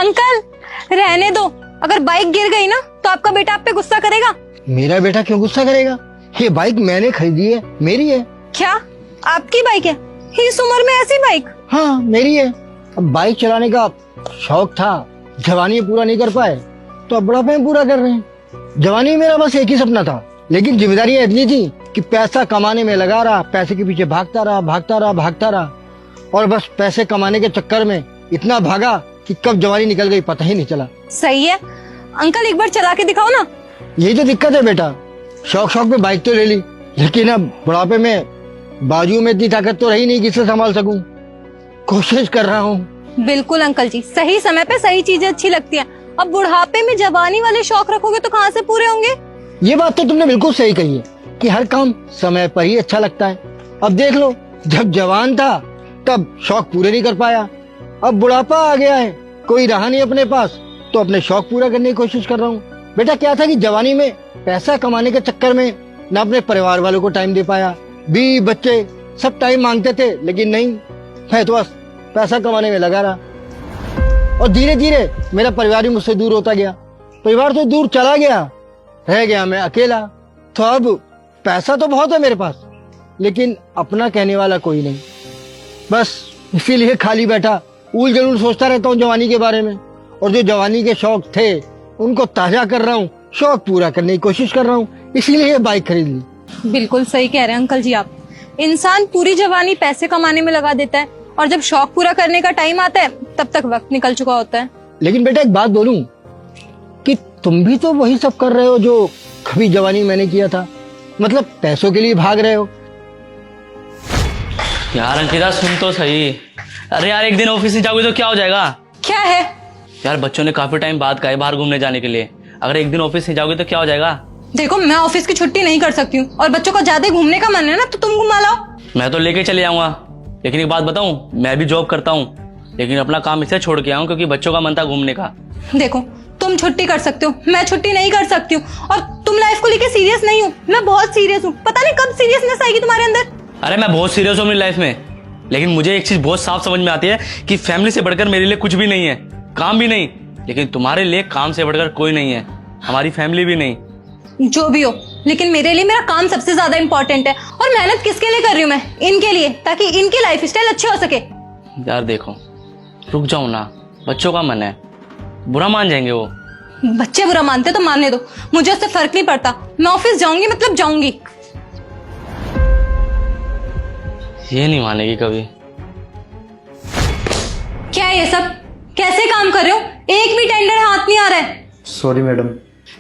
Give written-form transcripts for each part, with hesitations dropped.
Uncle रहने दो, अगर बाइक गिर गई ना तो आपका बेटा आप पे गुस्सा करेगा। मेरा बेटा क्यों गुस्सा करेगा? ये बाइक मैंने खरीदी है, मेरी है। क्या आपकी बाइक है? इस उम्र में ऐसी बाइक? हाँ मेरी है। अब बाइक चलाने का शौक था, जवानी में पूरा नहीं कर पाए तो अब बुढ़ापे में पूरा कर रहे हैं। जवानी में मेरा बस एक ही सपना था, लेकिन जिम्मेदारियां इतनी थी कि पैसा कमाने में लगा रहा, पैसे के पीछे भागता रहा और बस पैसे कमाने के चक्कर में इतना भागा कि कब जवानी निकल गई पता ही नहीं चला। सही है अंकल, एक बार चला के दिखाओ ना। यही तो दिक्कत है बेटा, शौक में बाइक तो ले ली, लेकिन अब बुढ़ापे में बाजू में इतनी ताकत तो रही नहीं कि इसे संभाल सकूं। कोशिश कर रहा हूँ। बिल्कुल अंकल जी, सही समय पे सही चीजें अच्छी लगती हैं। अब बुढ़ापे में जवानी वाले शौक रखोगे तो कहाँ से पूरे होंगे? ये बात तो तुमने बिल्कुल सही कही है कि हर काम समय पर ही अच्छा लगता है। अब देख लो, जब जवान था तब शौक पूरे नहीं कर पाया, अब बुढ़ापा आ गया है, कोई रहा नहीं अपने पास तो अपने शौक पूरा करने की कोशिश कर रहा हूँ। बेटा क्या था कि जवानी में पैसा कमाने के चक्कर में न अपने परिवार वालों को टाइम दे पाया, बीवी बच्चे सब टाइम मांगते थे, लेकिन नहीं, मैं तो बस पैसा कमाने में लगा रहा और धीरे धीरे मेरा परिवार भी मुझसे दूर होता गया। परिवार तो दूर चला गया, रह गया मैं अकेला। तो अब पैसा तो बहुत है मेरे पास, लेकिन अपना कहने वाला कोई नहीं। बस इसीलिए खाली बैठा उल जलूल सोचता रहता हूँ जवानी के बारे में, और जो जवानी के शौक थे उनको ताजा कर रहा हूँ, शौक पूरा करने की कोशिश कर रहा हूँ, इसीलिए ये बाइक खरीद ली। बिल्कुल सही कह रहे हैं अंकल जी आप। इंसान पूरी जवानी पैसे कमाने में लगा देता है और जब शौक पूरा करने का टाइम आता है तब तक वक्त निकल चुका होता है। लेकिन बेटा एक बात बोलूं कि तुम भी तो वही सब कर रहे हो जो कभी जवानी मैंने किया था, मतलब पैसों के लिए भाग रहे हो। यार अंकिता सुन तो सही। अरे यार एक दिन ऑफिस नहीं जाओगे तो क्या हो जाएगा? क्या है? यार बच्चों ने काफी टाइम बाद कहा है बाहर घूमने जाने के लिए, अगर एक दिन ऑफिस नहीं जाओगे तो क्या हो जाएगा? देखो मैं ऑफिस की छुट्टी नहीं कर सकती हूँ और बच्चों को ज्यादा घूमने का मन है ना तो तुम घुमा लाओ। मैं तो लेके चले जाऊंगा, लेकिन एक बात बताऊं, मैं भी जॉब करता हूँ, लेकिन अपना काम इसलिए छोड़ के आऊँ क्योंकि बच्चों का मन था घूमने का। देखो तुम छुट्टी कर सकते हो, मैं छुट्टी नहीं कर सकती हूँ, और तुम लाइफ को लेके सीरियस नहीं हो, मैं बहुत सीरियस हूँ। पता नहीं कब सीरियसनेस आएगी तुम्हारे अंदर। अरे मैं बहुत सीरियस हूँ अपनी लाइफ में, लेकिन मुझे एक चीज बहुत साफ समझ में आती है कि फैमिली से बढ़कर मेरे लिए कुछ भी नहीं है, काम भी नहीं, लेकिन तुम्हारे लिए काम से बढ़कर कोई नहीं है, हमारी फैमिली भी नहीं। जो भी हो, लेकिन मेरे लिए मेरा काम सबसे ज्यादा इंपॉर्टेंट है। और मेहनत किसके लिए कर रही हूँ मैं? इनके लिए, ताकि इनकी लाइफ स्टाइल अच्छी हो सके। यार देखो रुक जाओ ना, बच्चों का मन है, बुरा मान जाएंगे वो। बच्चे बुरा मानते तो मानने दो, मुझे उससे फर्क नहीं पड़ता। मैं ऑफिस जाऊंगी मतलब जाऊंगी। ये नहीं मानेगी कभी। क्या है ये सब? कैसे काम कर रहे हो? एक भी टेंडर हाथ नहीं आ रहा है। Sorry madam.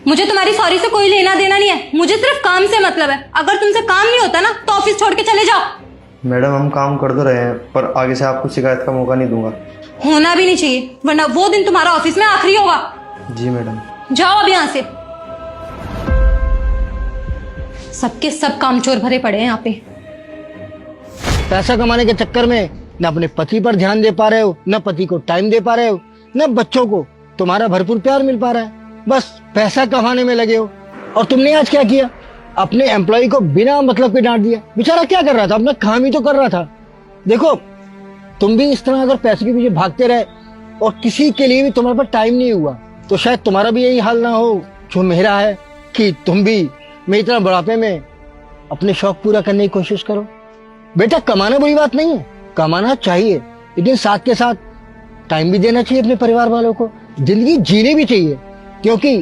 मुझे तुम्हारी सॉरी से कोई लेना देना नहीं है, मुझे सिर्फ काम से मतलब है। अगर तुमसे काम नहीं होता ना तो ऑफिस छोड़ के चले जाओ। मैडम हम काम कर तो रहे हैं, पर आगे से आपको शिकायत का मौका नहीं दूंगा। होना भी नहीं चाहिए, वरना वो दिन तुम्हारा ऑफिस में आखिरी होगा। जी मैडम। जाओ अब यहाँ से। सबके सब कामचोर भरे पड़े हैं यहाँ पे। पैसा कमाने के चक्कर में न अपने पति पर ध्यान दे पा रहे हो, न पति को टाइम दे पा रहे हो, न बच्चों को तुम्हारा भरपूर प्यार मिल पा रहा है, बस पैसा कमाने में लगे हो। और तुमने आज क्या किया? अपने एम्प्लॉय को बिना मतलब के डांट दिया। बेचारा क्या कर रहा था? अपना काम ही तो कर रहा था। देखो तुम भी इस तरह अगर पैसे के पीछे भागते रहे और किसी के लिए भी तुम्हारे पास टाइम नहीं हुआ तो शायद तुम्हारा भी यही हाल ना हो जो मेरा है, कि तुम भी मेरी तरह बुढ़ापे में अपने शौक पूरा करने की कोशिश करो। बेटा कमाना बुरी बात नहीं है, कमाना चाहिए, लेकिन साथ के साथ टाइम भी देना चाहिए अपने परिवार वालों को, जिंदगी जीनी भी चाहिए, क्योंकि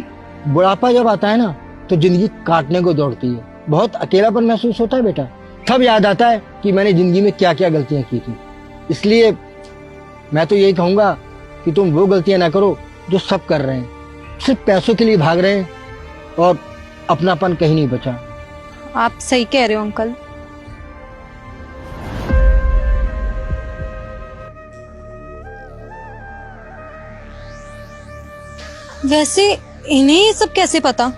बुढ़ापा जब आता है ना तो जिंदगी काटने को दौड़ती है, बहुत अकेलापन महसूस होता है बेटा। तब याद आता है कि मैंने जिंदगी में क्या क्या गलतियां की थी। इसलिए मैं तो यही कहूंगा कि तुम वो गलतियां ना करो जो सब कर रहे हैं, सिर्फ पैसों के लिए भाग रहे हैं और अपनापन कहीं नहीं बचा। आप सही कह रहे हो अंकल। वैसे इन्हें ये सब कैसे पता?